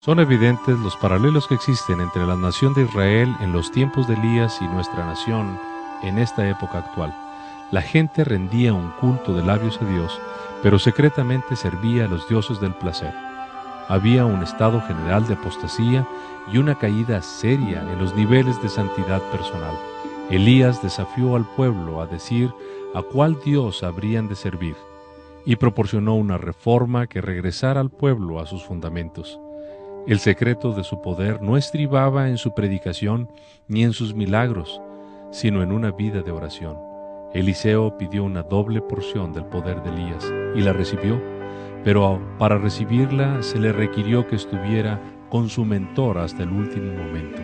Son evidentes los paralelos que existen entre la nación de Israel en los tiempos de Elías y nuestra nación en esta época actual. La gente rendía un culto de labios a Dios, pero secretamente servía a los dioses del placer. Había un estado general de apostasía y una caída seria en los niveles de santidad personal. Elías desafió al pueblo a decir a cuál Dios habrían de servir y proporcionó una reforma que regresara al pueblo a sus fundamentos. El secreto de su poder no estribaba en su predicación ni en sus milagros, sino en una vida de oración. Eliseo pidió una doble porción del poder de Elías y la recibió, pero para recibirla se le requirió que estuviera con su mentor hasta el último momento.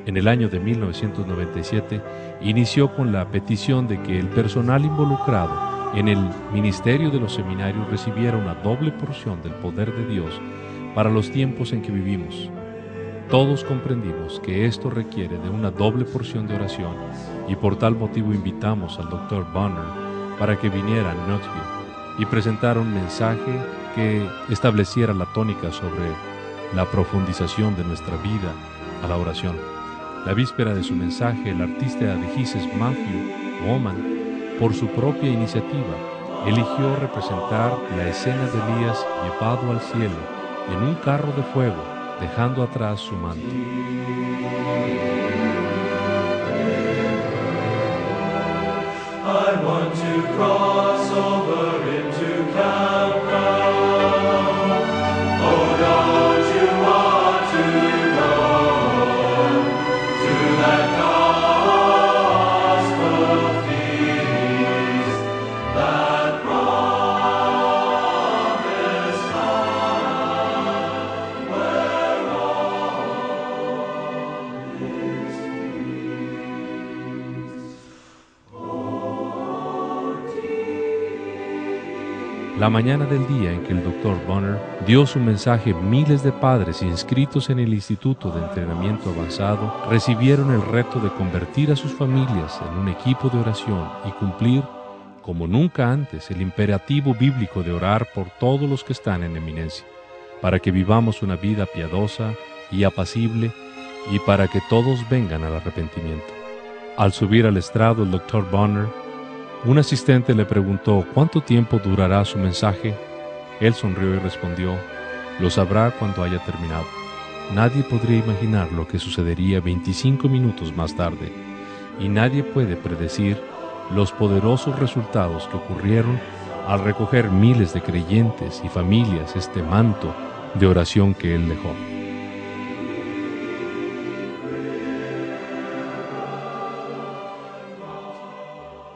En el año de 1997 inició con la petición de que el personal involucrado en el ministerio de los seminarios recibiera una doble porción del poder de Dios para los tiempos en que vivimos. Todos comprendimos que esto requiere de una doble porción de oración y por tal motivo invitamos al Dr. Bonner para que viniera a Knoxville y presentara un mensaje que estableciera la tónica sobre la profundización de nuestra vida a la oración. La víspera de su mensaje, el artista de Gises Matthew Bowman, por su propia iniciativa, eligió representar la escena de Elías llevado al cielo en un carro de fuego, dejando atrás su manto. I want to cross over into Calvary. Oh, don't you want to go to that gospel feast, that promised land where all is La mañana del día en que el Dr. Bonner dio su mensaje, miles de padres inscritos en el Instituto de Entrenamiento Avanzado recibieron el reto de convertir a sus familias en un equipo de oración y cumplir, como nunca antes, el imperativo bíblico de orar por todos los que están en eminencia, para que vivamos una vida piadosa y apacible y para que todos vengan al arrepentimiento. Al subir al estrado el Dr. Bonner, un asistente le preguntó cuánto tiempo durará su mensaje. Él sonrió y respondió: lo sabrá cuando haya terminado. Nadie podría imaginar lo que sucedería 25 minutos más tarde, y nadie puede predecir los poderosos resultados que ocurrieron al recoger miles de creyentes y familias este manto de oración que él dejó.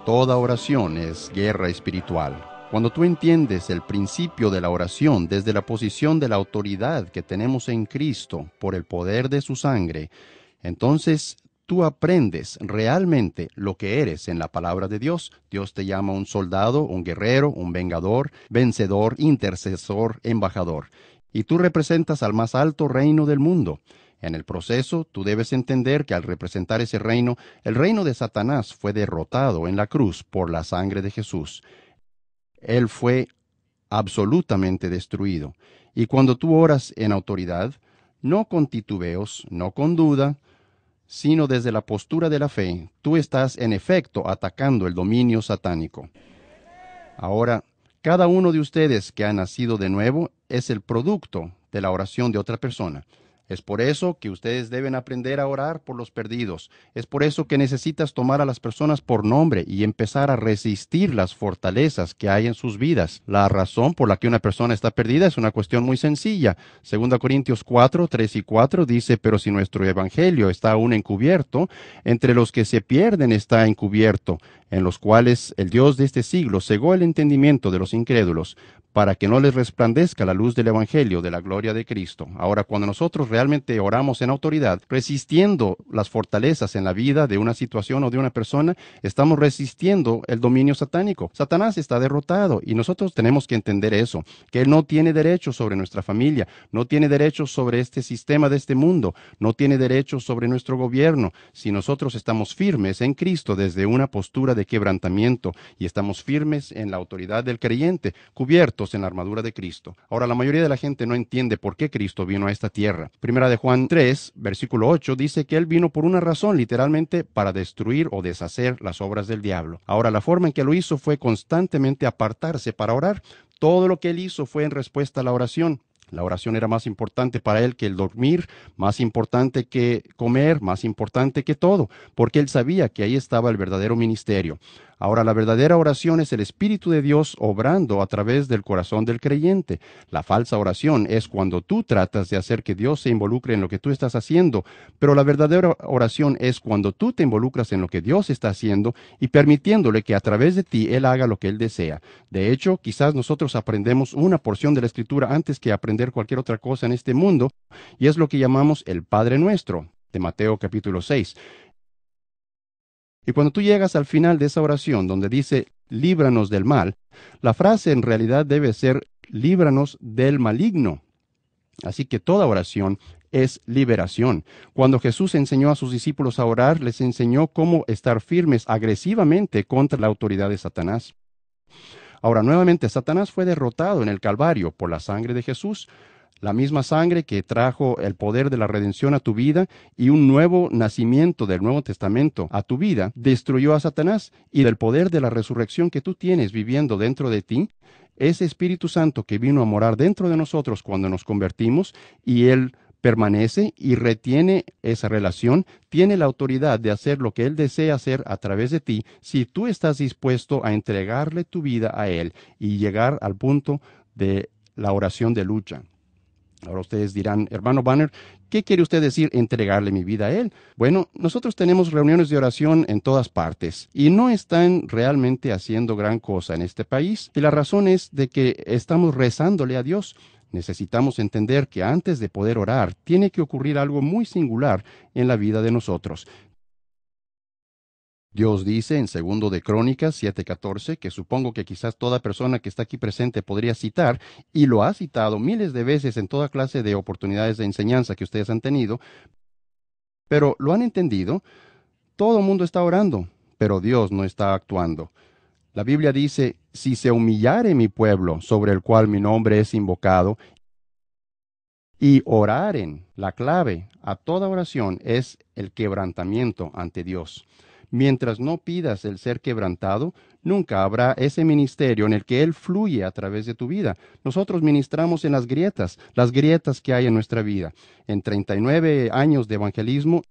Toda oración es guerra espiritual. Cuando tú entiendes el principio de la oración desde la posición de la autoridad que tenemos en Cristo por el poder de su sangre, entonces tú aprendes realmente lo que eres en la palabra de Dios. Dios te llama un soldado, un guerrero, un vengador, vencedor, intercesor, embajador. Y tú representas al más alto reino del mundo. En el proceso, tú debes entender que al representar ese reino, el reino de Satanás fue derrotado en la cruz por la sangre de Jesús. Él fue absolutamente destruido. Y cuando tú oras en autoridad, no con titubeos, no con duda, sino desde la postura de la fe, tú estás en efecto atacando el dominio satánico. Ahora, cada uno de ustedes que ha nacido de nuevo es el producto de la oración de otra persona. Es por eso que ustedes deben aprender a orar por los perdidos. Es por eso que necesitas tomar a las personas por nombre y empezar a resistir las fortalezas que hay en sus vidas. La razón por la que una persona está perdida es una cuestión muy sencilla. 2 Corintios 4, 3 y 4 dice: pero si nuestro evangelio está aún encubierto, entre los que se pierden está encubierto, en los cuales el Dios de este siglo cegó el entendimiento de los incrédulos, para que no les resplandezca la luz del Evangelio de la gloria de Cristo. Ahora, cuando nosotros realmente oramos en autoridad, resistiendo las fortalezas en la vida de una situación o de una persona, estamos resistiendo el dominio satánico. Satanás está derrotado y nosotros tenemos que entender eso, que él no tiene derecho sobre nuestra familia, no tiene derecho sobre este sistema de este mundo, no tiene derecho sobre nuestro gobierno. Si nosotros estamos firmes en Cristo desde una postura de quebrantamiento y estamos firmes en la autoridad del creyente, cubiertos envueltos en la armadura de Cristo. Ahora, la mayoría de la gente no entiende por qué Cristo vino a esta tierra. Primera de Juan 3, versículo 8, dice que Él vino por una razón, literalmente, para destruir o deshacer las obras del diablo. Ahora, la forma en que lo hizo fue constantemente apartarse para orar. Todo lo que Él hizo fue en respuesta a la oración. La oración era más importante para él que el dormir, más importante que comer, más importante que todo, porque él sabía que ahí estaba el verdadero ministerio. Ahora, la verdadera oración es el Espíritu de Dios obrando a través del corazón del creyente. La falsa oración es cuando tú tratas de hacer que Dios se involucre en lo que tú estás haciendo, pero la verdadera oración es cuando tú te involucras en lo que Dios está haciendo y permitiéndole que a través de ti Él haga lo que Él desea. De hecho, quizás nosotros aprendemos una porción de la Escritura antes que aprender cualquier otra cosa en este mundo, y es lo que llamamos el Padre Nuestro, de Mateo capítulo 6. Y cuando tú llegas al final de esa oración donde dice, líbranos del mal, la frase en realidad debe ser, líbranos del maligno. Así que toda oración es liberación. Cuando Jesús enseñó a sus discípulos a orar, les enseñó cómo estar firmes agresivamente contra la autoridad de Satanás. Ahora, nuevamente, Satanás fue derrotado en el Calvario por la sangre de Jesús. La misma sangre que trajo el poder de la redención a tu vida y un nuevo nacimiento del Nuevo Testamento a tu vida, destruyó a Satanás, y del poder de la resurrección que tú tienes viviendo dentro de ti, ese Espíritu Santo que vino a morar dentro de nosotros cuando nos convertimos, y Él permanece y retiene esa relación, tiene la autoridad de hacer lo que Él desea hacer a través de ti, si tú estás dispuesto a entregarle tu vida a Él y llegar al punto de la oración de lucha. Ahora ustedes dirán, hermano Banner, ¿qué quiere usted decir entregarle mi vida a Él? Bueno, nosotros tenemos reuniones de oración en todas partes y no están realmente haciendo gran cosa en este país. Y la razón es de que estamos rezándole a Dios. Necesitamos entender que antes de poder orar, tiene que ocurrir algo muy singular en la vida de nosotros. Dios dice en 2 de Crónicas 7:14, que supongo que quizás toda persona que está aquí presente podría citar, y lo ha citado miles de veces en toda clase de oportunidades de enseñanza que ustedes han tenido, pero ¿lo han entendido? Todo el mundo está orando, pero Dios no está actuando. La Biblia dice, si se humillare mi pueblo, sobre el cual mi nombre es invocado, y oraren, la clave a toda oración es el quebrantamiento ante Dios. Mientras no pidas el ser quebrantado, nunca habrá ese ministerio en el que Él fluye a través de tu vida. Nosotros ministramos en las grietas que hay en nuestra vida. En 39 años de evangelismo,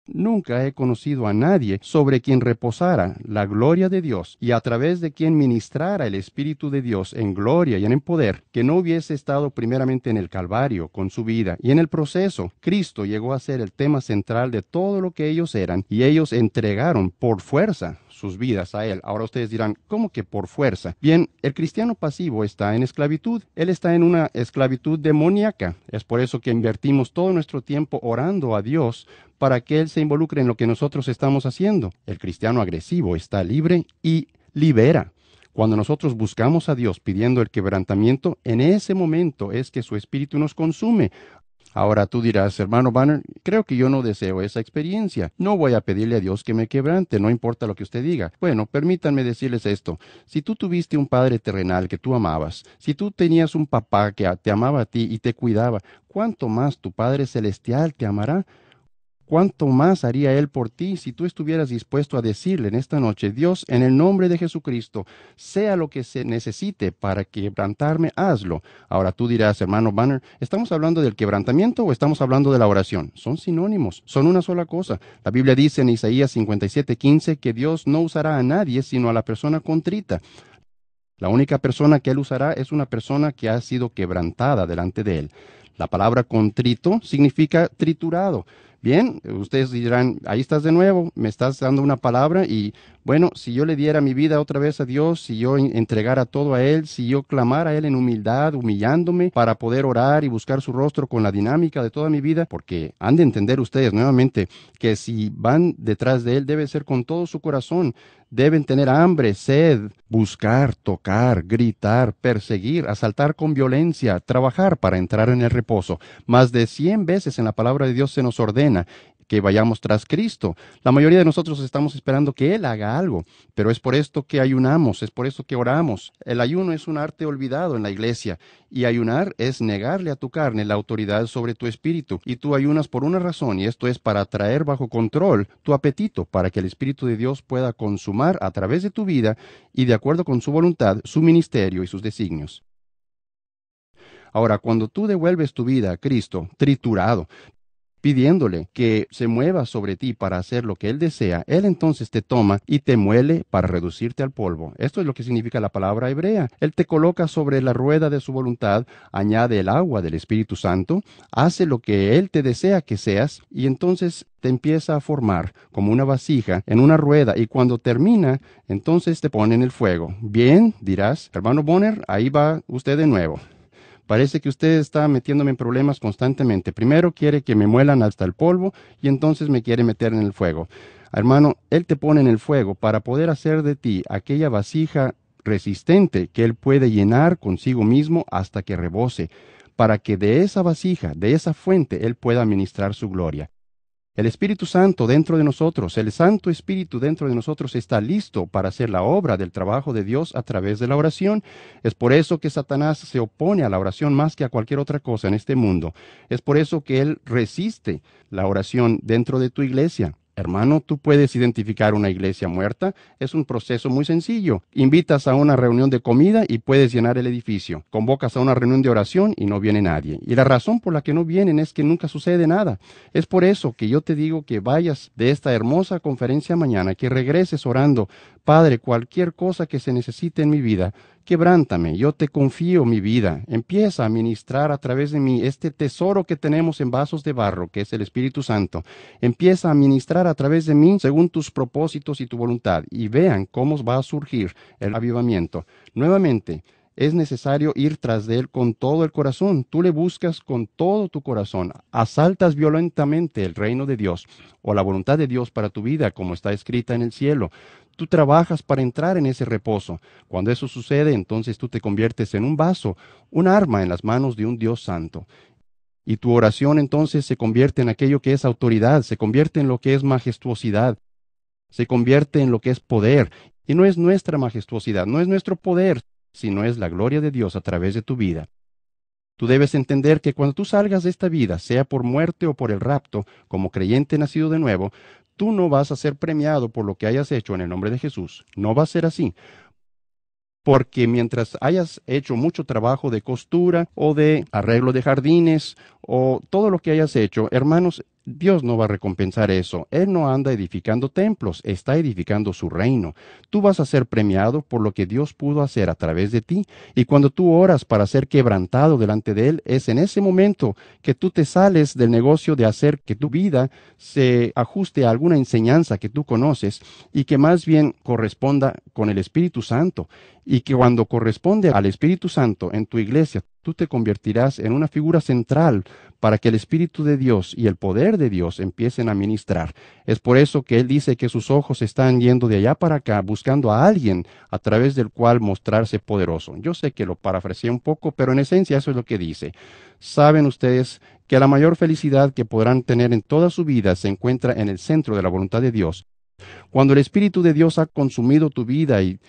nunca he conocido a nadie sobre quien reposara la gloria de Dios y a través de quien ministrara el Espíritu de Dios en gloria y en poder, que no hubiese estado primeramente en el Calvario con su vida. Y en el proceso, Cristo llegó a ser el tema central de todo lo que ellos eran, y ellos entregaron por fuerza sus vidas a Él. Ahora ustedes dirán, ¿cómo que por fuerza? Bien, el cristiano pasivo está en esclavitud. Él está en una esclavitud demoníaca. Es por eso que invertimos todo nuestro tiempo orando a Dios para que Él se involucre en lo que nosotros estamos haciendo. El cristiano agresivo está libre y libera. Cuando nosotros buscamos a Dios pidiendo el quebrantamiento, en ese momento es que su Espíritu nos consume. Ahora tú dirás, hermano Banner, creo que yo no deseo esa experiencia. No voy a pedirle a Dios que me quebrante, no importa lo que usted diga. Bueno, permítanme decirles esto. Si tú tuviste un padre terrenal que tú amabas, si tú tenías un papá que te amaba a ti y te cuidaba, ¿cuánto más tu Padre Celestial te amará? ¿Cuánto más haría Él por ti si tú estuvieras dispuesto a decirle en esta noche, Dios, en el nombre de Jesucristo, sea lo que se necesite para quebrantarme, hazlo? Ahora tú dirás, hermano Banner, ¿estamos hablando del quebrantamiento o estamos hablando de la oración? Son sinónimos, son una sola cosa. La Biblia dice en Isaías 57:15 que Dios no usará a nadie sino a la persona contrita. La única persona que Él usará es una persona que ha sido quebrantada delante de Él. La palabra contrito significa triturado. Bien, ustedes dirán, ahí estás de nuevo, me estás dando una palabra y, bueno, si yo le diera mi vida otra vez a Dios, si yo entregara todo a Él, si yo clamara a Él en humildad, humillándome para poder orar y buscar su rostro con la dinámica de toda mi vida, porque han de entender ustedes nuevamente que si van detrás de Él debe ser con todo su corazón. Deben tener hambre, sed, buscar, tocar, gritar, perseguir, asaltar con violencia, trabajar para entrar en el reposo. Más de 100 veces en la palabra de Dios se nos ordena que vayamos tras Cristo. La mayoría de nosotros estamos esperando que Él haga algo, pero es por esto que ayunamos, es por esto que oramos. El ayuno es un arte olvidado en la iglesia, y ayunar es negarle a tu carne la autoridad sobre tu espíritu. Y tú ayunas por una razón, y esto es para traer bajo control tu apetito, para que el Espíritu de Dios pueda consumar a través de tu vida y de acuerdo con su voluntad, su ministerio y sus designios. Ahora, cuando tú devuelves tu vida a Cristo, triturado, pidiéndole que se mueva sobre ti para hacer lo que Él desea, Él entonces te toma y te muele para reducirte al polvo. Esto es lo que significa la palabra hebrea. Él te coloca sobre la rueda de su voluntad, añade el agua del Espíritu Santo, hace lo que Él te desea que seas y entonces te empieza a formar como una vasija en una rueda y cuando termina, entonces te pone en el fuego. Bien, dirás, hermano Bonner, ahí va usted de nuevo. Parece que usted está metiéndome en problemas constantemente. Primero quiere que me muelan hasta el polvo y entonces me quiere meter en el fuego. Hermano, Él te pone en el fuego para poder hacer de ti aquella vasija resistente que Él puede llenar consigo mismo hasta que rebose, para que de esa vasija, de esa fuente, Él pueda ministrar su gloria. El Espíritu Santo dentro de nosotros, el Santo Espíritu dentro de nosotros está listo para hacer la obra del trabajo de Dios a través de la oración. Es por eso que Satanás se opone a la oración más que a cualquier otra cosa en este mundo. Es por eso que él resiste la oración dentro de tu iglesia. Hermano, tú puedes identificar una iglesia muerta. Es un proceso muy sencillo. Invitas a una reunión de comida y puedes llenar el edificio. Convocas a una reunión de oración y no viene nadie. Y la razón por la que no vienen es que nunca sucede nada. Es por eso que yo te digo que vayas de esta hermosa conferencia mañana, que regreses orando, Padre, cualquier cosa que se necesite en mi vida, quebrántame, yo te confío mi vida. Empieza a ministrar a través de mí este tesoro que tenemos en vasos de barro, que es el Espíritu Santo. Empieza a ministrar a través de mí según tus propósitos y tu voluntad, y vean cómo va a surgir el avivamiento. Nuevamente, es necesario ir tras de Él con todo el corazón. Tú le buscas con todo tu corazón. Asaltas violentamente el reino de Dios o la voluntad de Dios para tu vida, como está escrita en el cielo. Tú trabajas para entrar en ese reposo. Cuando eso sucede, entonces tú te conviertes en un vaso, un arma en las manos de un Dios santo. Y tu oración entonces se convierte en aquello que es autoridad, se convierte en lo que es majestuosidad, se convierte en lo que es poder. Y no es nuestra majestuosidad, no es nuestro poder, sino es la gloria de Dios a través de tu vida. Tú debes entender que cuando tú salgas de esta vida, sea por muerte o por el rapto, como creyente nacido de nuevo, tú no vas a ser premiado por lo que hayas hecho en el nombre de Jesús. No va a ser así. Porque mientras hayas hecho mucho trabajo de costura o de arreglo de jardines o todo lo que hayas hecho, hermanos, Dios no va a recompensar eso. Él no anda edificando templos, está edificando su reino. Tú vas a ser premiado por lo que Dios pudo hacer a través de ti. Y cuando tú oras para ser quebrantado delante de Él, es en ese momento que tú te sales del negocio de hacer que tu vida se ajuste a alguna enseñanza que tú conoces y que más bien corresponda con el Espíritu Santo. Y que cuando corresponde al Espíritu Santo en tu iglesia, tú te convertirás en una figura central para que el Espíritu de Dios y el poder de Dios empiecen a ministrar. Es por eso que Él dice que sus ojos están yendo de allá para acá, buscando a alguien a través del cual mostrarse poderoso. Yo sé que lo parafraseé un poco, pero en esencia eso es lo que dice. Saben ustedes que la mayor felicidad que podrán tener en toda su vida se encuentra en el centro de la voluntad de Dios. Cuando el Espíritu de Dios ha consumido tu vida y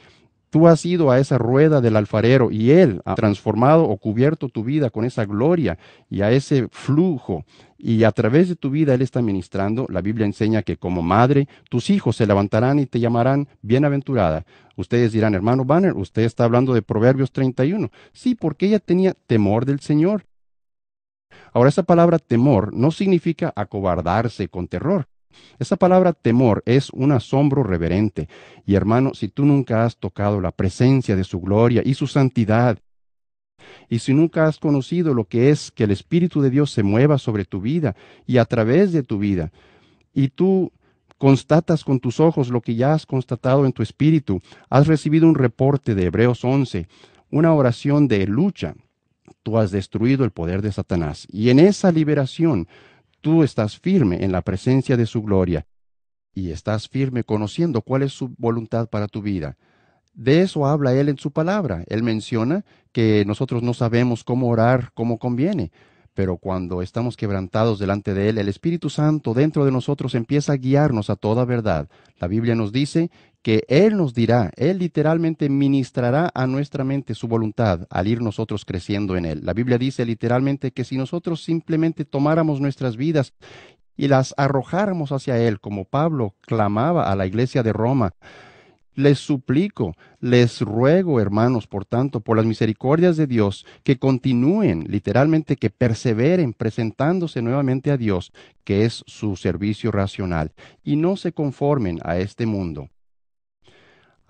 tú has ido a esa rueda del alfarero y Él ha transformado o cubierto tu vida con esa gloria y a ese flujo. Y a través de tu vida Él está ministrando. La Biblia enseña que como madre, tus hijos se levantarán y te llamarán bienaventurada. Ustedes dirán, hermano Banner, usted está hablando de Proverbios 31. Sí, porque ella tenía temor del Señor. Ahora, esa palabra temor no significa acobardarse con terror. Esa palabra temor es un asombro reverente. Y hermano, si tú nunca has tocado la presencia de su gloria y su santidad, y si nunca has conocido lo que es que el Espíritu de Dios se mueva sobre tu vida y a través de tu vida, y tú constatas con tus ojos lo que ya has constatado en tu espíritu, has recibido un reporte de Hebreos 11, una oración de lucha, tú has destruido el poder de Satanás. Y en esa liberación, tú estás firme en la presencia de su gloria y estás firme conociendo cuál es su voluntad para tu vida. De eso habla Él en su palabra. Él menciona que nosotros no sabemos cómo orar como conviene, pero cuando estamos quebrantados delante de Él, el Espíritu Santo dentro de nosotros empieza a guiarnos a toda verdad. La Biblia nos dice que Él nos dirá, Él literalmente ministrará a nuestra mente su voluntad al ir nosotros creciendo en Él. La Biblia dice literalmente que si nosotros simplemente tomáramos nuestras vidas y las arrojáramos hacia Él, como Pablo clamaba a la iglesia de Roma, les suplico, les ruego, hermanos, por tanto, por las misericordias de Dios, que continúen, literalmente que perseveren presentándose nuevamente a Dios, que es su servicio racional, y no se conformen a este mundo.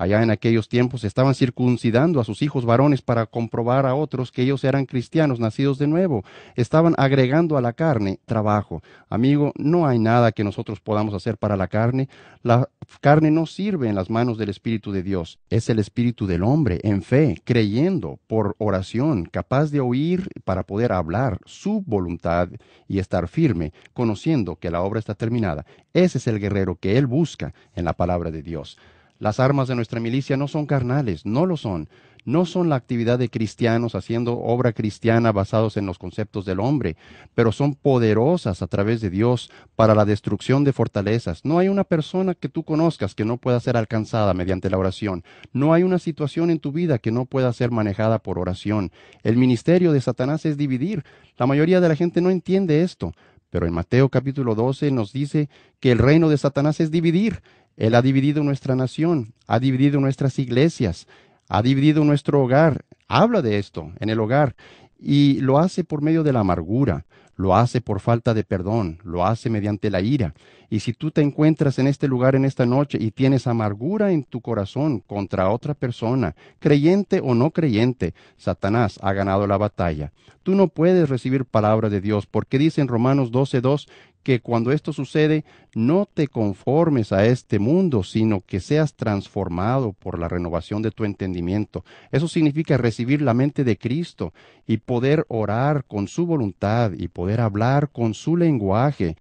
Allá en aquellos tiempos estaban circuncidando a sus hijos varones para comprobar a otros que ellos eran cristianos nacidos de nuevo. Estaban agregando a la carne trabajo. Amigo, no hay nada que nosotros podamos hacer para la carne. La carne no sirve en las manos del Espíritu de Dios. Es el Espíritu del hombre, en fe, creyendo, por oración, capaz de oír para poder hablar su voluntad y estar firme, conociendo que la obra está terminada. Ese es el guerrero que él busca en la palabra de Dios. Las armas de nuestra milicia no son carnales, no lo son. No son la actividad de cristianos haciendo obra cristiana basados en los conceptos del hombre, pero son poderosas a través de Dios para la destrucción de fortalezas. No hay una persona que tú conozcas que no pueda ser alcanzada mediante la oración. No hay una situación en tu vida que no pueda ser manejada por oración. El ministerio de Satanás es dividir. La mayoría de la gente no entiende esto, pero en Mateo capítulo 12 nos dice que el reino de Satanás es dividir. Él ha dividido nuestra nación, ha dividido nuestras iglesias, ha dividido nuestro hogar. Habla de esto en el hogar y lo hace por medio de la amargura, lo hace por falta de perdón, lo hace mediante la ira. Y si tú te encuentras en este lugar en esta noche y tienes amargura en tu corazón contra otra persona, creyente o no creyente, Satanás ha ganado la batalla. Tú no puedes recibir palabra de Dios porque dice en Romanos 12:2 que cuando esto sucede, no te conformes a este mundo, sino que seas transformado por la renovación de tu entendimiento. Eso significa recibir la mente de Cristo y poder orar con su voluntad y poder hablar con su lenguaje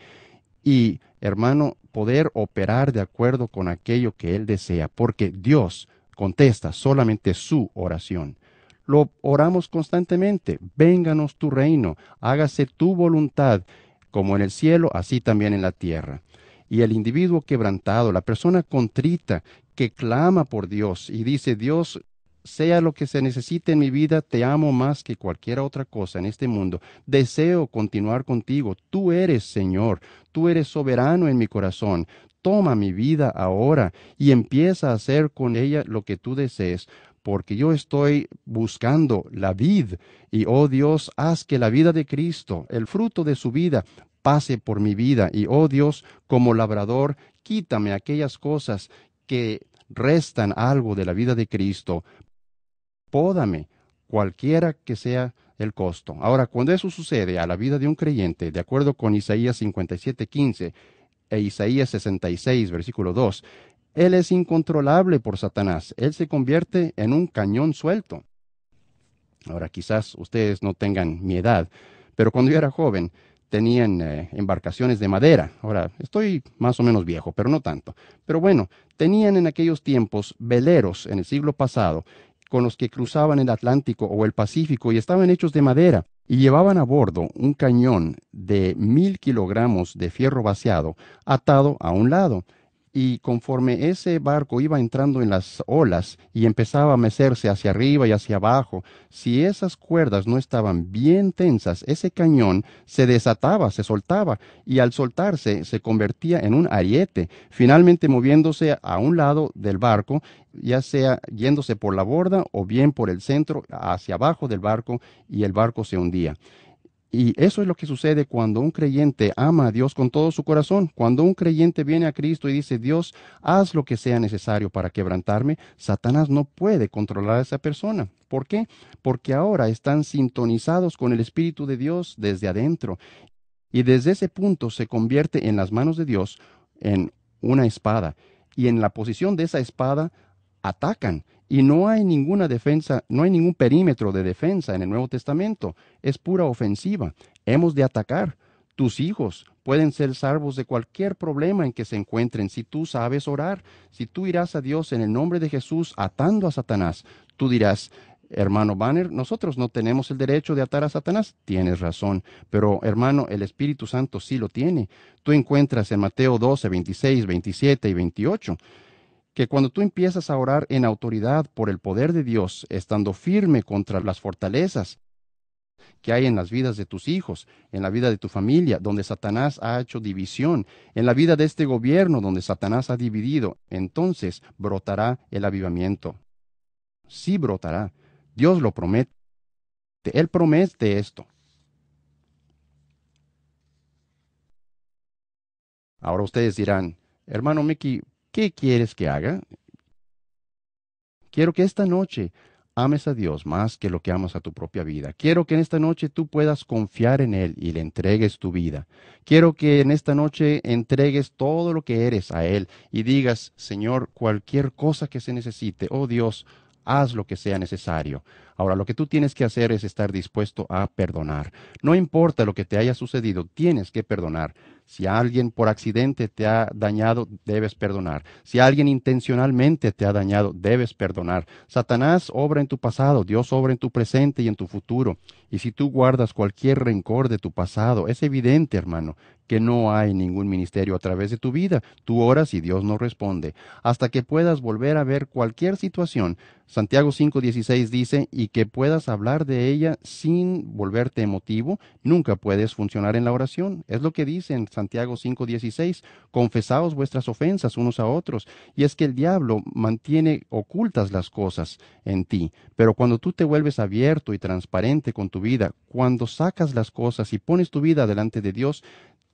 y, hermano, poder operar de acuerdo con aquello que Él desea, porque Dios contesta solamente su oración. Lo oramos constantemente. Vénganos tu reino, hágase tu voluntad, como en el cielo, así también en la tierra. Y el individuo quebrantado, la persona contrita, que clama por Dios y dice, Dios, sea lo que se necesite en mi vida, te amo más que cualquier otra cosa en este mundo. Deseo continuar contigo. Tú eres Señor, tú eres soberano en mi corazón. Toma mi vida ahora y empieza a hacer con ella lo que tú desees, porque yo estoy buscando la vid y, oh Dios, haz que la vida de Cristo, el fruto de su vida, pase por mi vida y, oh Dios, como labrador, quítame aquellas cosas que restan algo de la vida de Cristo. Pódame, cualquiera que sea el costo. Ahora, cuando eso sucede a la vida de un creyente, de acuerdo con Isaías 57:15 e Isaías 66, versículo 2, él es incontrolable por Satanás. Él se convierte en un cañón suelto. Ahora, quizás ustedes no tengan mi edad, pero cuando yo era joven, tenían embarcaciones de madera. Ahora, estoy más o menos viejo, pero no tanto. Pero bueno, tenían en aquellos tiempos veleros en el siglo pasado con los que cruzaban el Atlántico o el Pacífico y estaban hechos de madera y llevaban a bordo un cañón de 1,000 kilogramos de fierro vaciado atado a un lado. Y conforme ese barco iba entrando en las olas y empezaba a mecerse hacia arriba y hacia abajo, si esas cuerdas no estaban bien tensas, ese cañón se desataba, se soltaba, y al soltarse se convertía en un ariete, finalmente moviéndose a un lado del barco, ya sea yéndose por la borda o bien por el centro hacia abajo del barco, y el barco se hundía. Y eso es lo que sucede cuando un creyente ama a Dios con todo su corazón. Cuando un creyente viene a Cristo y dice, Dios, haz lo que sea necesario para quebrantarme, Satanás no puede controlar a esa persona. ¿Por qué? Porque ahora están sintonizados con el Espíritu de Dios desde adentro. Y desde ese punto se convierte en las manos de Dios en una espada. Y en la posición de esa espada atacan. Y no hay ninguna defensa, no hay ningún perímetro de defensa en el Nuevo Testamento. Es pura ofensiva. Hemos de atacar. Tus hijos pueden ser salvos de cualquier problema en que se encuentren si tú sabes orar. Si tú irás a Dios en el nombre de Jesús atando a Satanás, tú dirás, Hermano Banner, nosotros no tenemos el derecho de atar a Satanás. Tienes razón, pero hermano, el Espíritu Santo sí lo tiene. Tú encuentras en Mateo 12, 26, 27 y 28 que cuando tú empiezas a orar en autoridad por el poder de Dios, estando firme contra las fortalezas que hay en las vidas de tus hijos, en la vida de tu familia, donde Satanás ha hecho división, en la vida de este gobierno, donde Satanás ha dividido, entonces brotará el avivamiento. Sí brotará. Dios lo promete. Él promete esto. Ahora ustedes dirán, hermano Mickey, ¿qué quieres que haga? Quiero que esta noche ames a Dios más que lo que amas a tu propia vida. Quiero que en esta noche tú puedas confiar en Él y le entregues tu vida. Quiero que en esta noche entregues todo lo que eres a Él y digas, Señor, cualquier cosa que se necesite, oh Dios, haz lo que sea necesario. Ahora, lo que tú tienes que hacer es estar dispuesto a perdonar. No importa lo que te haya sucedido, tienes que perdonar. Si alguien por accidente te ha dañado, debes perdonar. Si alguien intencionalmente te ha dañado, debes perdonar. Satanás obra en tu pasado, Dios obra en tu presente y en tu futuro. Y si tú guardas cualquier rencor de tu pasado, es evidente, hermano, que no hay ningún ministerio a través de tu vida. Tú oras y Dios no responde. Hasta que puedas volver a ver cualquier situación. Santiago 5:16 dice, y que puedas hablar de ella sin volverte emotivo, nunca puedes funcionar en la oración. Es lo que dice en Santiago 5:16, confesaos vuestras ofensas unos a otros. Y es que el diablo mantiene ocultas las cosas en ti, pero cuando tú te vuelves abierto y transparente con tu vida, cuando sacas las cosas y pones tu vida delante de Dios,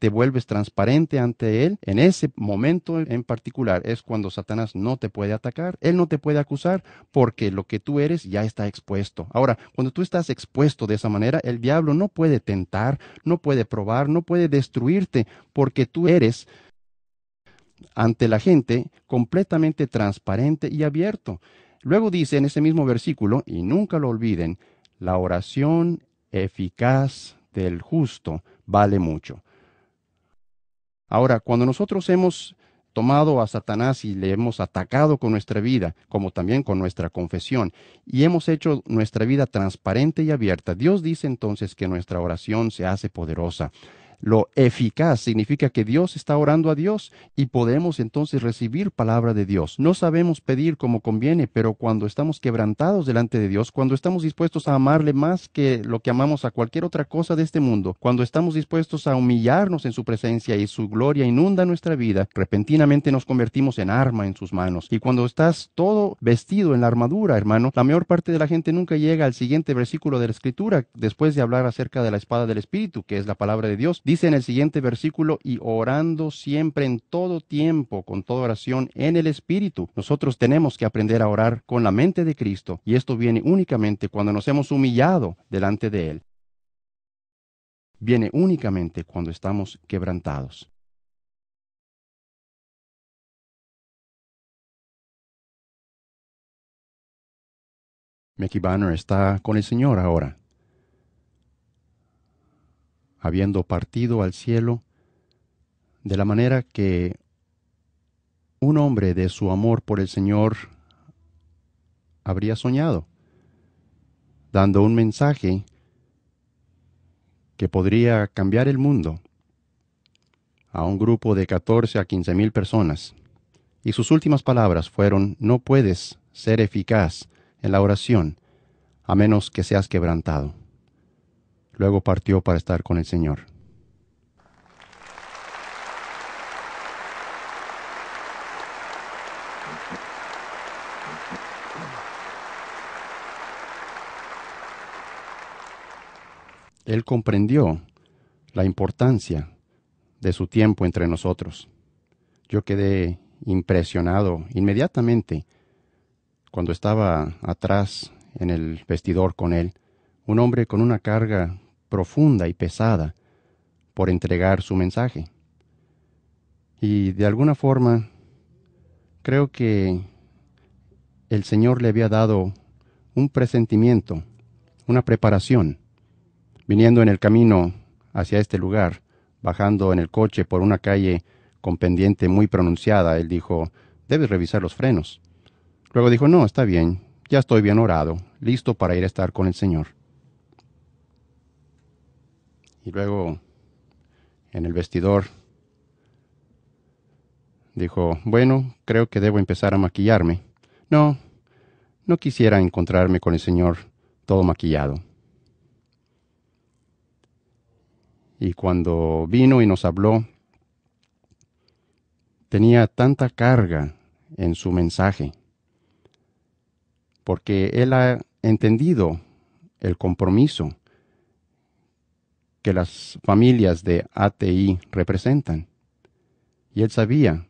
te vuelves transparente ante Él, en ese momento en particular es cuando Satanás no te puede atacar, Él no te puede acusar, porque lo que tú eres ya está expuesto. Ahora, cuando tú estás expuesto de esa manera, el diablo no puede tentar, no puede probar, no puede destruirte, porque tú eres ante la gente completamente transparente y abierto. Luego dice en ese mismo versículo, y nunca lo olviden, la oración eficaz del justo vale mucho. Ahora, cuando nosotros hemos tomado a Satanás y le hemos atacado con nuestra vida, como también con nuestra confesión, y hemos hecho nuestra vida transparente y abierta, Dios dice entonces que nuestra oración se hace poderosa. Lo eficaz significa que Dios está orando a Dios y podemos entonces recibir palabra de Dios. No sabemos pedir como conviene, pero cuando estamos quebrantados delante de Dios, cuando estamos dispuestos a amarle más que lo que amamos a cualquier otra cosa de este mundo, cuando estamos dispuestos a humillarnos en su presencia y su gloria inunda nuestra vida, repentinamente nos convertimos en arma en sus manos. Y cuando estás todo vestido en la armadura, hermano, la mayor parte de la gente nunca llega al siguiente versículo de la Escritura, después de hablar acerca de la espada del Espíritu, que es la palabra de Dios. Dice en el siguiente versículo, y orando siempre en todo tiempo, con toda oración en el Espíritu. Nosotros tenemos que aprender a orar con la mente de Cristo, y esto viene únicamente cuando nos hemos humillado delante de Él. Viene únicamente cuando estamos quebrantados. Mickey Banner está con el Señor ahora, habiendo partido al cielo de la manera que un hombre de su amor por el Señor habría soñado, dando un mensaje que podría cambiar el mundo a un grupo de 14 a 15,000 personas. Y sus últimas palabras fueron, no puedes ser eficaz en la oración a menos que seas quebrantado. Luego partió para estar con el Señor. Él comprendió la importancia de su tiempo entre nosotros. Yo quedé impresionado inmediatamente cuando estaba atrás en el vestidor con él, un hombre con una carga profunda y pesada por entregar su mensaje. Y de alguna forma, creo que el Señor le había dado un presentimiento, una preparación, viniendo en el camino hacia este lugar, bajando en el coche por una calle con pendiente muy pronunciada. Él dijo, debes revisar los frenos. Luego dijo, no, está bien, ya estoy bien orado, listo para ir a estar con el Señor. Y luego, en el vestidor, dijo, bueno, creo que debo empezar a maquillarme. No quisiera encontrarme con el Señor todo maquillado. Y cuando vino y nos habló, tenía tanta carga en su mensaje, porque él ha entendido el compromiso que las familias de ATI representan. Y él sabía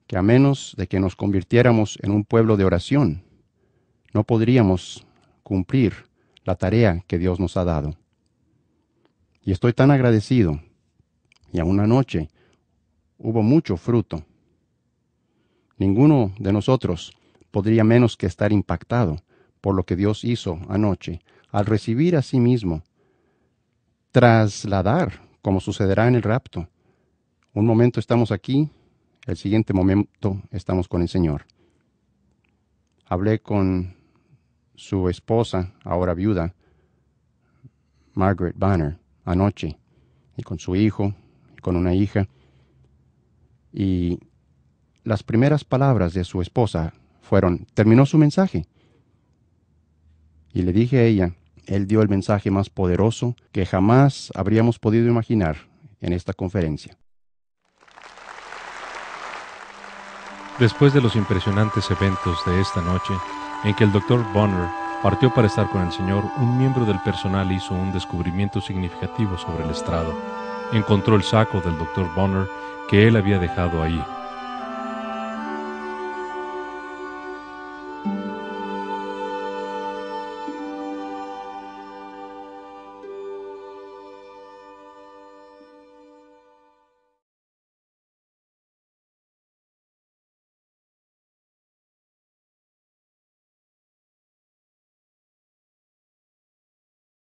que a menos de que nos convirtiéramos en un pueblo de oración, no podríamos cumplir la tarea que Dios nos ha dado. Y estoy tan agradecido. Y aún anoche hubo mucho fruto. Ninguno de nosotros podría menos que estar impactado por lo que Dios hizo anoche al recibir a sí mismo, trasladar, como sucederá en el rapto. Un momento estamos aquí, el siguiente momento estamos con el Señor. Hablé con su esposa, ahora viuda, Margaret Banner, anoche, y con su hijo, y con una hija. Y las primeras palabras de su esposa fueron, terminó su mensaje. Y le dije a ella, él dio el mensaje más poderoso que jamás habríamos podido imaginar en esta conferencia. Después de los impresionantes eventos de esta noche, en que el Dr. Bonner partió para estar con el Señor, un miembro del personal hizo un descubrimiento significativo sobre el estrado. Encontró el saco del Dr. Bonner que él había dejado ahí.